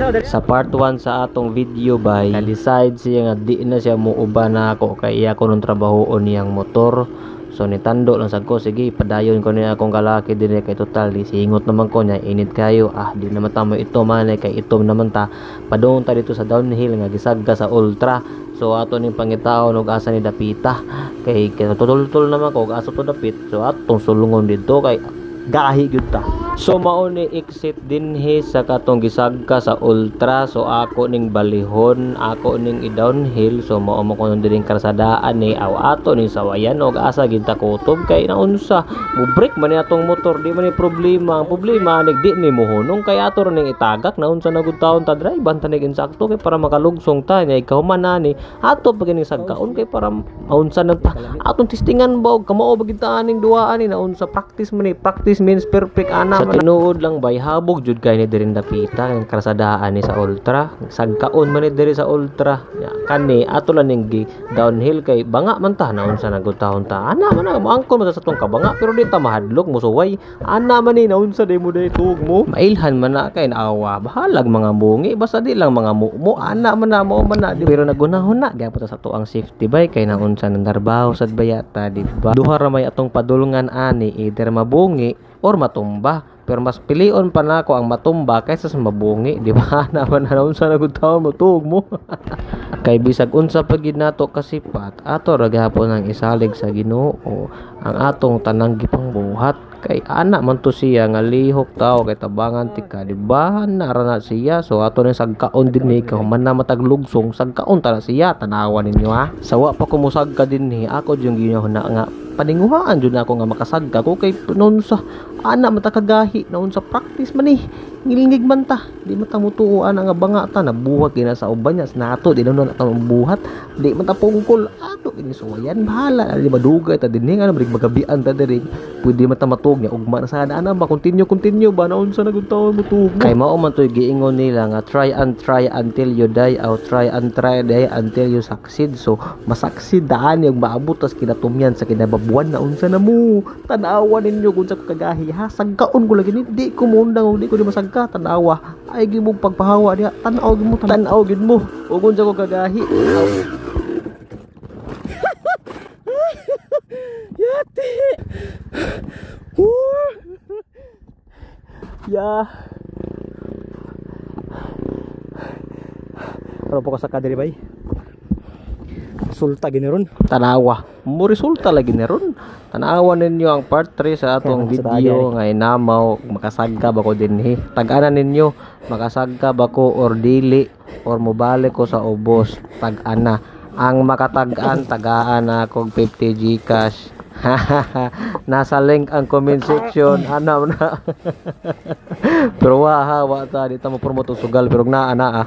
Sa part 1 sa atong video bay, na-decide siya nga di na siya muuba na ako kay iya ko nung trabahoon niyang motor. So nitando lang sad ko, sige padayon ko niya akong kalaki dire kay total di singot naman ko niya init kayo. Di naman ta mo ito man kay itom naman ta. Padung ta dito sa downhill nga gisagga sa ultra. So ato ning pangitaon og asa ni dapita. Kay tutultul naman ko og asa to dapit. So atong sulungon dito kay gahi gyud ta. So mao ni exit dinhi sa katong gisagka sa ultra. So ako ning balihon, ako ning i-downhill. So mao mo kuno diring karsadaan ni ato ning sawayan og asa gid ta kutob kay naunsa mo break man ni atong motor di man ni problema. Ang problema nig di ni mohunong kay ato ning itagak naunsa na gud taon ta drive banta nig insakto kay para makalugsong ta nya ikaw man ani ato pag ning sagkaon kay para naunsa nang atong testingan ba og kamao ba gid ta aning duaan ni naunsa practice man ni practice means perfect ana sa tinuod lang bay habog jud kay ni diri dapita ang karsadaan ni sa ultra sagkaon man ni diri sa ultra kani ato lang ning downhill kay banga man ta naunsa nagutahon ta ana man mo angkon man sa tong kabanga pero di ta mahadlok musuway ana man ni naunsa day mo day tuog mo mailhan man na kay naawa bahalag mga bungi basta di lang mga mo ana man na mo man na pero nagunahon na gyapon ta sa tuang safety bike kay naunsa nang darbaho sad bayata di ba duha ra may atong padulngan ani either mabungi or matumba pero mas pilion pa nako ang matumba kaysa sa mabungi di ba naman na unsa na gud tawo mo tuog mo kay bisag unsa pa gid nato kasipat ato ra gihapon ang isalig sa Ginoo ang atong tanang gipangbuhat kay ana man to siya nga lihok tao kay tabangan tika di ba nara na siya so ato ning sagkaon din ni ka man na mataglugsong sagkaon ta na siya tanawan ninyo ha sawa pa ko musagka din ni ako yung ginyo na nga paninguhaan jud ako nga makasagka ko kay noon sa ana matakagahi noon sa practice man ni ngilingig man ta di man ta mutuoan nga banga ta nabuhat gina sa uban nya nato di na ta buhat di man ta pungkol ato ini suwayan bahala di madugay ta dinhi nga brig magabian ta diri pwede man ta matug nya ugma na sada ana ba continue ba naon sa nagutawon mutug kay mao man toy giingon nila nga try until you die or try die until you succeed so masaksid daan yung maabot tas kinatumyan sa kinababuan na unsa na mo tanawan ninyo kung sa kagahi ha sagkaon ko lagi di ko mundang di ko di masagka tanawa ay gi mo pagpahawa diha tanaw gid mo ug unsa ko kagahi yati ya ano po ka sa kadiri bay resulta giniron tanawa mo resulta lagi niron tanawan ninyo ang part 3 sa atong video nga inamaw makasagka ba ko dinhi tag-ana ninyo makasagka ba ko or dili or mobalik ko sa ubos tag-ana ang makatag-an tagaan ako 50 Gcash nasa link ang comment section ana na pero wa ta di ta mo promote sugal pero na ana